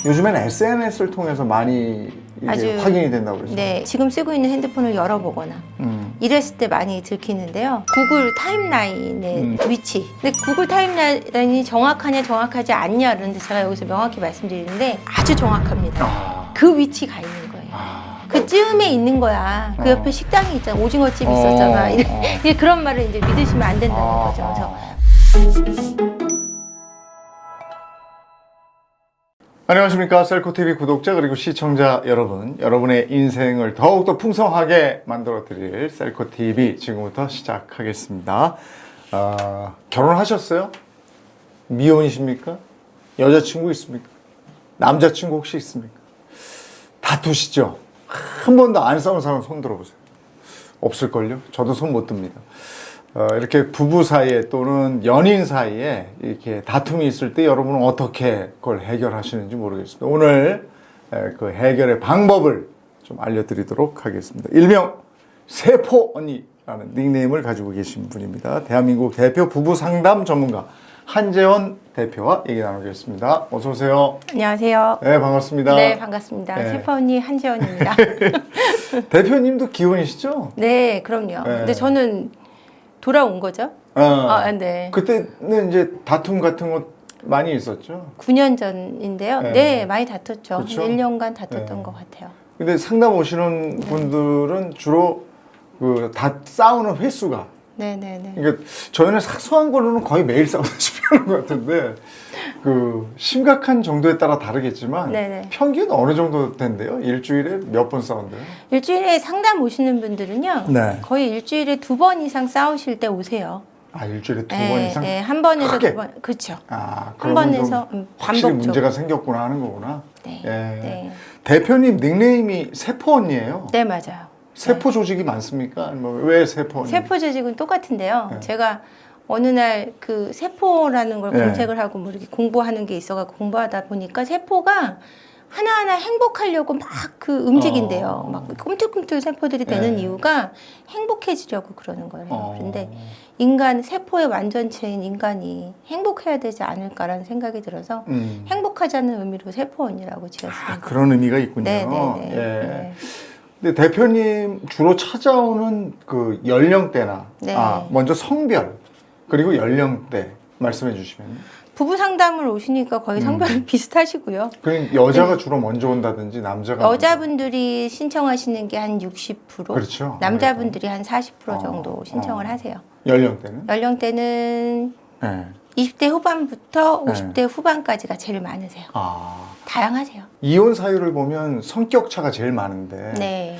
요즘엔 SNS를 통해서 많이 이게 아주, 확인이 된다고 그러죠. 네, 지금 쓰고 있는 핸드폰을 열어보거나 이랬을 때 많이 들키는데요. 구글 타임라인의 위치. 근데 구글 타임라인이 정확하냐 정확하지 않냐 그런데 제가 여기서 명확히 말씀드리는데 아주 정확합니다. 그 위치 가 있는 거예요. 그 쯤에 있는 거야. 그 옆에 식당이 있잖아. 오징어집 있었잖아. 그런 말을 이제 믿으시면 안 된다는 거죠. 그래서 안녕하십니까. 셀코TV 구독자 그리고 시청자 여러분. 여러분의 인생을 더욱더 풍성하게 만들어드릴 셀코TV 지금부터 시작하겠습니다. 결혼하셨어요? 미혼이십니까? 여자친구 있습니까? 남자친구 혹시 있습니까? 다투시죠? 한 번도 안 싸운 사람 손 들어보세요. 없을걸요? 저도 손 못 듭니다. 이렇게 부부 사이에 또는 연인 사이에 이렇게 다툼이 있을 때 여러분은 어떻게 그걸 해결하시는지 모르겠습니다. 오늘 그 해결의 방법을 좀 알려드리도록 하겠습니다. 일명 세포 언니라는 닉네임을 가지고 계신 분입니다. 대한민국 대표 부부 상담 전문가 한재원 대표와 얘기 나누겠습니다. 어서 오세요. 안녕하세요. 네, 반갑습니다. 네, 반갑습니다. 네. 세포 언니 한재원입니다. 대표님도 기혼이시죠? 네, 그럼요. 네. 근데 저는 돌아온 거죠. 네. 그때는 이제 다툼 같은 거 많이 있었죠? 9년 전인데요. 네. 네, 많이 다퉜죠. 그쵸? 1년간 다퉜던 네. 것 같아요. 근데 상담 오시는 분들은 주로 다 싸우는 횟수가. 네네네. 그러니까 저희는 사소한 걸로는 거의 매일 싸우다시피 하는 것 같은데, 심각한 정도에 따라 다르겠지만, 네네. 평균 어느 정도 된대요? 일주일에 몇 번 싸운대요? 일주일에 상담 오시는 분들은요. 네. 거의 일주일에 2번 이상 싸우실 때 오세요. 일주일에 두 네, 번 이상? 네, 한 번에서 크게? 2번. 그렇죠. 한 번에서 확실히 반복적으로. 문제가 생겼구나 하는 거구나. 네. 예. 네. 대표님 닉네임이 세포 언니예요. 네, 맞아요. 세포 조직이 많습니까? 아니면 왜 세포 언니? 세포 조직은 똑같은데요. 네. 제가 어느 날 그 세포라는 걸 네. 검색을 하고 뭐 이렇게 공부하는 게 있어가지고 공부하다 보니까 세포가 하나하나 행복하려고 막 그 움직인대요. 막 꿈틀꿈틀 세포들이 되는 네. 이유가 행복해지려고 그러는 거예요. 그런데 인간, 세포의 완전체인 인간이 행복해야 되지 않을까라는 생각이 들어서 행복하자는 의미로 세포 언니라고 지었습니다. 그런 의미가 있군요. 네네네. 예. 네. 근데 대표님 주로 찾아오는 그 연령대나 네. 먼저 성별 그리고 연령대 말씀해 주시면. 부부 상담을 오시니까 거의 성별은 비슷하시고요. 그럼 여자가 주로 먼저 온다든지 남자가 여자분들이 신청하시는 게 한 60%, 그렇죠. 남자분들이 한 40% 정도 신청을 하세요. 연령대는? 연령대는 네. 20대 후반부터 네. 50대 후반까지가 제일 많으세요. 다양하세요. 이혼 사유를 보면 성격 차가 제일 많은데 네.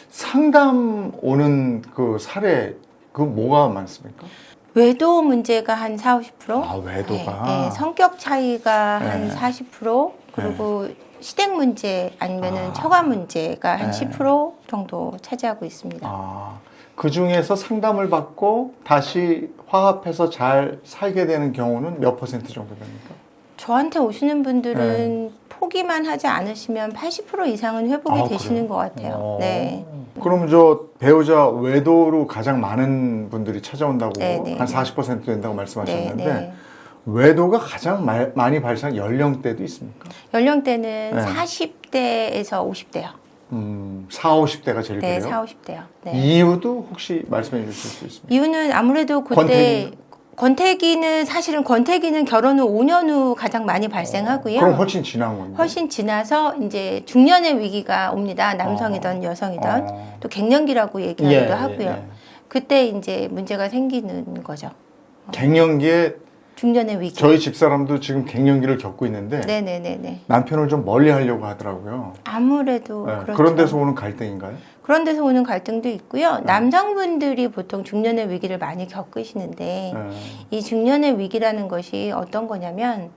상담 오는 그 사례 그 뭐가 많습니까? 외도 문제가 한 40%. 외도가. 네, 성격 차이가 네. 한 40%. 그리고 시댁 문제 아니면은 처가 문제가 한 네. 10% 정도 차지하고 있습니다. 그 중에서 상담을 받고 다시 화합해서 잘 살게 되는 경우는 몇 퍼센트 정도 됩니까? 저한테 오시는 분들은 포기만 하지 않으시면 80% 이상은 회복이 되시는 것 같아요. 네. 그럼 저 배우자 외도로 가장 많은 분들이 찾아온다고 네, 한 40% 된다고 말씀하셨는데 네. 외도가 가장 많이 발생한 연령대도 있습니까? 연령대는 네. 40대에서 50대요. 40, 50대가 제일 네, 그래요? 40, 50대요. 네. 이유도 혹시 말씀해 주실 수 있습니까? 이유는 아무래도 그때 사실은 권태기는 결혼 후 5년 후 가장 많이 발생하고요. 그럼 훨씬 지난 건데. 훨씬 지나서 이제 중년의 위기가 옵니다. 남성이든 여성이든 또 갱년기라고 얘기하기도 하고요. 그때 이제 문제가 생기는 거죠. 갱년기에 중년의 위기. 저희 집사람도 지금 갱년기를 겪고 있는데 네네네네. 남편을 좀 멀리 하려고 하더라고요. 아무래도 네. 그렇죠. 그런 데서 오는 갈등인가요? 그런 데서 오는 갈등도 있고요. 남성분들이 보통 중년의 위기를 많이 겪으시는데 이 중년의 위기라는 것이 어떤 거냐면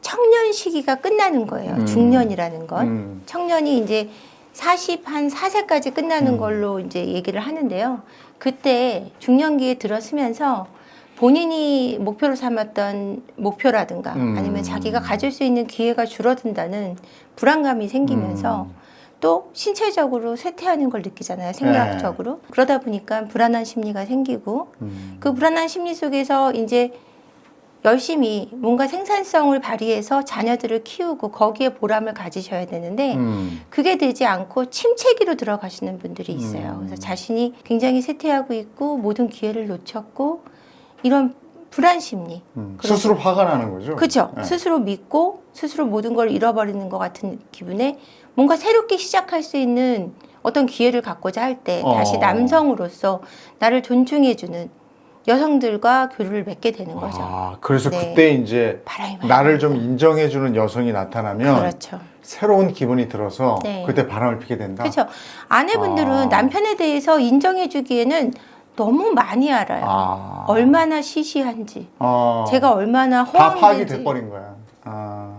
청년 시기가 끝나는 거예요. 중년이라는 건. 청년이 이제 4세까지 끝나는 걸로 이제 얘기를 하는데요. 그때 중년기에 들어서면서 본인이 목표로 삼았던 목표라든가 아니면 자기가 가질 수 있는 기회가 줄어든다는 불안감이 생기면서 또 신체적으로 쇠퇴하는 걸 느끼잖아요. 생리학적으로. 그러다 보니까 불안한 심리가 생기고 그 불안한 심리 속에서 이제 열심히 뭔가 생산성을 발휘해서 자녀들을 키우고 거기에 보람을 가지셔야 되는데 그게 되지 않고 침체기로 들어가시는 분들이 있어요. 그래서 자신이 굉장히 쇠퇴하고 있고 모든 기회를 놓쳤고 이런 불안 심리. 스스로 화가 나는 거죠. 그렇죠. 네. 스스로 믿고 스스로 모든 걸 잃어버리는 것 같은 기분에 뭔가 새롭게 시작할 수 있는 어떤 기회를 갖고자 할 때 다시 남성으로서 나를 존중해주는 여성들과 교류를 맺게 되는 거죠. 아, 그래서 네. 그때 이제 바람이 많이 나를 좀 인정해주는 여성이 나타나면 그렇죠. 새로운 기분이 들어서 네. 그때 바람을 피게 된다. 그렇죠. 아내분들은 아. 남편에 대해서 인정해주기에는 너무 많이 알아요. 아. 얼마나 시시한지, 어. 제가 얼마나 다 파악이 허황된지. 돼버린 거야. 아.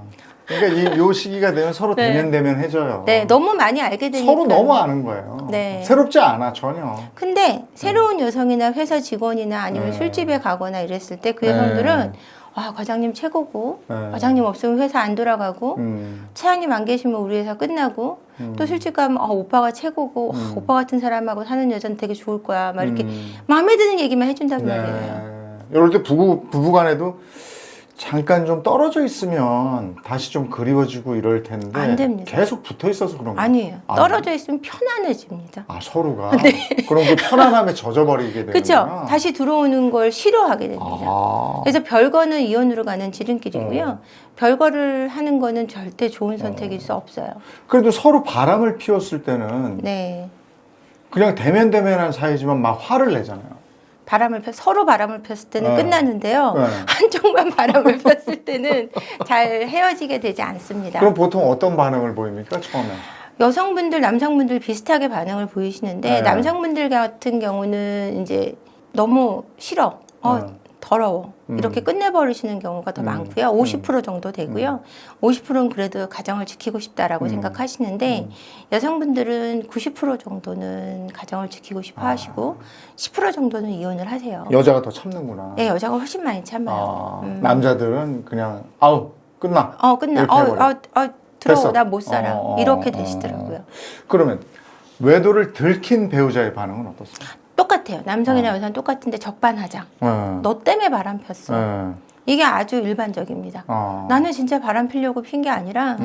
그러니까 요 시기가 되면 서로 네. 대면대면해져요. 네, 너무 많이 알게 되니까. 서로 너무 아는 거예요. 네. 새롭지 않아 전혀. 근데 새로운 여성이나 회사 직원이나 아니면 네. 술집에 가거나 이랬을 때 그 네. 여성들은 와, 과장님 최고고, 네. 과장님 없으면 회사 안 돌아가고, 음. 차장님 안 계시면 우리 회사 끝나고, 또 술집 가면 오빠가 최고고, 오빠 같은 사람하고 사는 여자는 되게 좋을 거야. 막 이렇게 마음에 드는 얘기만 해준단 말이에요. 이럴 때 부부간에도 잠깐 좀 떨어져 있으면 다시 좀 그리워지고 이럴 텐데 안 됩니다. 계속 붙어 있어서 그런 거예요. 아니에요. 아, 떨어져 있으면 편안해집니다. 아 서로가 그럼 그 편안함에 젖어버리게 되는구나. 그렇죠. 다시 들어오는 걸 싫어하게 됩니다. 아. 그래서 별거는 이혼으로 가는 지름길이고요. 별거를 하는 거는 절대 좋은 선택일 수 없어요. 그래도 서로 바람을 피웠을 때는 네. 그냥 대면대면한 사이지만 막 화를 내잖아요. 서로 바람을 폈을 때는 네. 끝나는데요. 네. 한쪽만 바람을 폈을 때는 잘 헤어지게 되지 않습니다. 그럼 보통 어떤 반응을 보입니까 처음에? 여성분들, 남성분들 비슷하게 반응을 보이시는데 네. 남성분들 같은 경우는 이제 너무 싫어. 더러워. 이렇게 끝내버리시는 경우가 더 많고요. 50% 정도 되고요. 50%는 그래도 가정을 지키고 싶다라고 생각하시는데 여성분들은 90% 정도는 가정을 지키고 싶어 하시고 10% 정도는 이혼을 하세요. 여자가 더 참는구나. 네, 여자가 훨씬 많이 참아요. 남자들은 그냥 아우 끝나. 끝나. 이렇게 해버려. 들어오. 됐어. 나 못 살아. 이렇게 되시더라고요. 그러면 외도를 들킨 배우자의 반응은 어떻습니까? 똑같아요. 남성이나 여성은 똑같은데 적반하장. 너 때문에 바람 폈어. 이게 아주 일반적입니다. 나는 진짜 바람 피려고 핀 게 아니라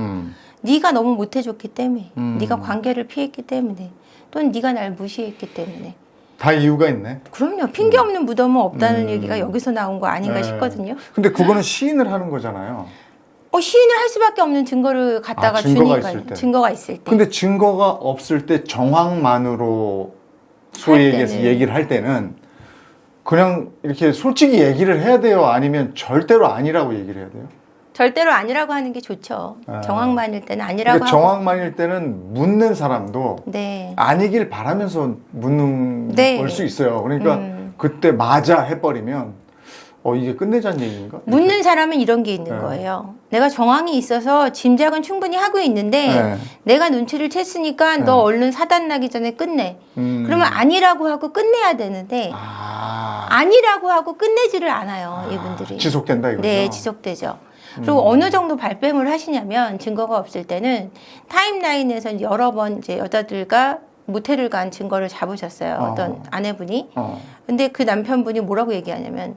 네가 너무 못해줬기 때문에 네가 관계를 피했기 때문에 또는 네가 날 무시했기 때문에 다 이유가 있네. 그럼요. 핑계 없는 무덤은 없다는 얘기가 여기서 나온 거 아닌가 싶거든요. 근데 그거는 시인을 하는 거잖아요. 시인을 할 수밖에 없는 증거를 갖다가 증거가 주니까 있을 때. 증거가 있을 때. 근데 증거가 없을 때 정황만으로 소위 얘기해서 얘기를 할 때는 그냥 이렇게 솔직히 얘기를 해야 돼요? 아니면 절대로 아니라고 얘기를 해야 돼요? 절대로 아니라고 하는 게 좋죠. 정황만일 때는 아니라고 그러니까 정황만일 때는 묻는 사람도 네. 아니길 바라면서 묻는 걸 수 있어요. 그러니까 그때 맞아 해버리면 이게 끝내자는 얘기인가? 묻는 사람은 이런 게 있는 거예요. 내가 정황이 있어서 짐작은 충분히 하고 있는데 내가 눈치를 챘으니까 너 얼른 사단 나기 전에 끝내. 그러면 아니라고 하고 끝내야 되는데 아니라고 하고 끝내지를 않아요. 이분들이. 지속된다 이거죠? 네, 지속되죠. 그리고 어느 정도 발뺌을 하시냐면 증거가 없을 때는 타임라인에서 여러 번 이제 여자들과 모텔을 간 증거를 잡으셨어요. 어떤 아내분이. 근데 그 남편분이 뭐라고 얘기하냐면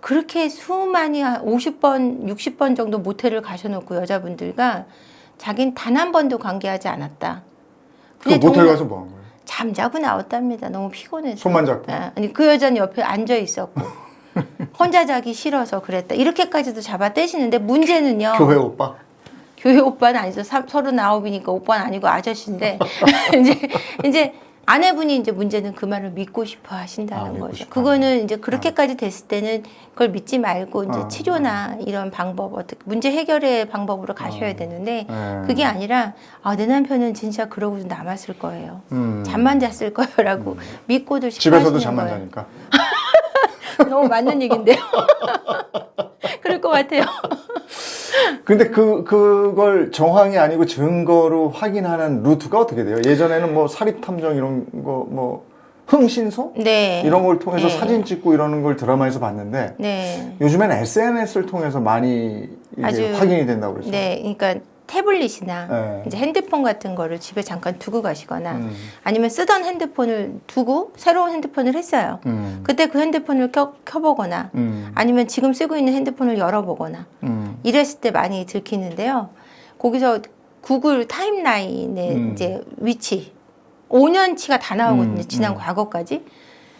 그렇게 수많이 50번, 60번 정도 모텔을 가셔놓고 여자분들과 자긴 단 한 번도 관계하지 않았다. 그 모텔 가서 뭐 한 거예요? 잠자고 나왔답니다. 너무 피곤해서. 손만 잡고? 아니 그 여자는 옆에 앉아 있었고 혼자 자기 싫어서 그랬다. 이렇게까지도 잡아 떼시는데 문제는요. 교회 오빠? 교회 오빠는 아니죠. 39이니까 오빠는 아니고 아저씨인데 이제 아내분이 이제 문제는 그 말을 믿고 싶어 하신다는 거죠. 그거는 이제 그렇게까지 됐을 때는 그걸 믿지 말고 이제 치료나 이런 방법, 어떻게 문제 해결의 방법으로 가셔야 되는데 그게 아니라 내 남편은 진짜 그러고 남았을 거예요. 잠만 잤을 거요라고 믿고도 싶어 집에서도 하시는 잠만 거예요. 자니까. 너무 맞는 얘기인데요. 그럴 것 같아요. 근데 그걸 정황이 아니고 증거로 확인하는 루트가 어떻게 돼요? 예전에는 뭐 사립탐정 이런 거, 뭐, 흥신소? 네. 이런 걸 통해서 네. 사진 찍고 이러는 걸 드라마에서 봤는데, 네. 요즘엔 SNS를 통해서 많이 이제 아주, 확인이 된다고 그랬어요. 네. 그러니까 태블릿이나 네. 이제 핸드폰 같은 거를 집에 잠깐 두고 가시거나 아니면 쓰던 핸드폰을 두고 새로운 핸드폰을 했어요. 그때 그 핸드폰을 켜보거나 아니면 지금 쓰고 있는 핸드폰을 열어보거나 이랬을 때 많이 들키는데요. 거기서 구글 타임라인의 이제 위치 5년치가 다 나오거든요. 지난 과거까지.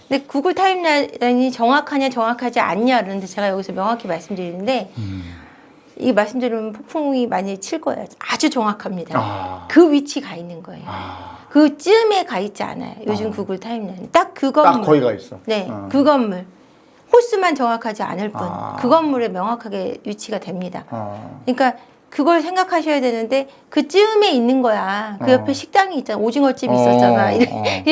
근데 구글 타임라인이 정확하냐 정확하지 않냐 그러는데 제가 여기서 명확히 말씀드리는데 이 말씀드리면 폭풍이 많이 칠 거예요. 아주 정확합니다. 그 위치 가 있는 거예요. 그 쯤에 가 있지 않아요. 요즘 구글 타임라인. 딱 그 건물. 딱 거기 가 있어. 네, 그 건물. 호수만 정확하지 않을 뿐. 그 건물에 명확하게 위치가 됩니다. 그러니까 그걸 생각하셔야 되는데 그 쯤에 있는 거야. 그 옆에 식당이 있잖아. 오징어집 있었잖아.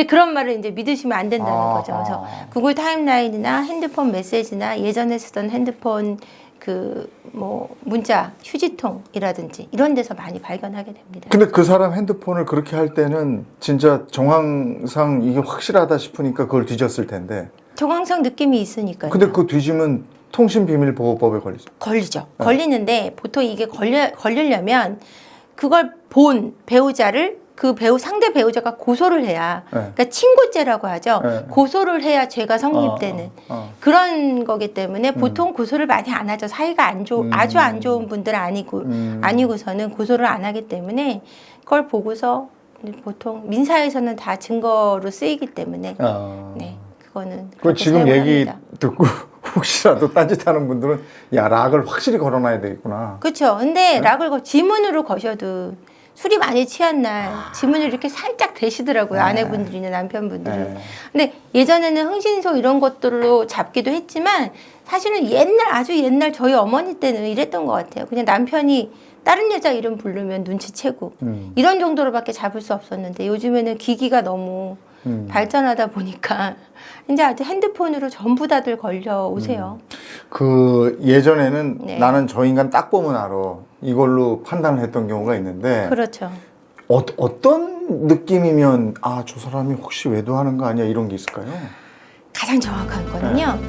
그런 말을 이제 믿으시면 안 된다는 거죠. 그래서 구글 타임라인이나 핸드폰 메시지나 예전에 쓰던 핸드폰 그 뭐 문자 휴지통이라든지 이런 데서 많이 발견하게 됩니다. 근데 그 사람 핸드폰을 그렇게 할 때는 진짜 정황상 이게 확실하다 싶으니까 그걸 뒤졌을 텐데. 정황상 느낌이 있으니까요. 근데 그 뒤지면 통신비밀보호법에 걸리죠. 걸리죠. 걸리는데 보통 이게 걸리려면 그걸 본 배우자를 그 상대 배우자가 고소를 해야, 그러니까 친고죄라고 하죠. 고소를 해야 죄가 성립되는 그런 거기 때문에 보통 고소를 많이 안 하죠. 사이가 아주 안 좋은 분들은 아니고서는 고소를 안 하기 때문에 그걸 보고서 보통 민사에서는 다 증거로 쓰이기 때문에 네, 그거는 그 지금 사용합니다. 얘기 듣고 혹시라도 딴짓하는 분들은 야 락을 확실히 걸어놔야 되겠구나. 그렇죠. 근데 락을 지문으로 거셔도 술이 많이 취한 날 지문을 이렇게 살짝 대시더라고요. 아내분들이나 남편분들은. 근데 예전에는 흥신소 이런 것들로 잡기도 했지만 사실은 아주 옛날 저희 어머니 때는 이랬던 것 같아요. 그냥 남편이 다른 여자 이름 부르면 눈치채고 이런 정도로밖에 잡을 수 없었는데 요즘에는 기기가 너무 발전하다 보니까 이제 아주 핸드폰으로 전부 다들 걸려 오세요. 그 예전에는 네. 나는 저 인간 딱 보면 알아. 이걸로 판단을 했던 경우가 있는데 그렇죠. 어떤 느낌이면 아, 저 사람이 혹시 외도하는 거 아니야 이런 게 있을까요? 가장 정확한 거는요.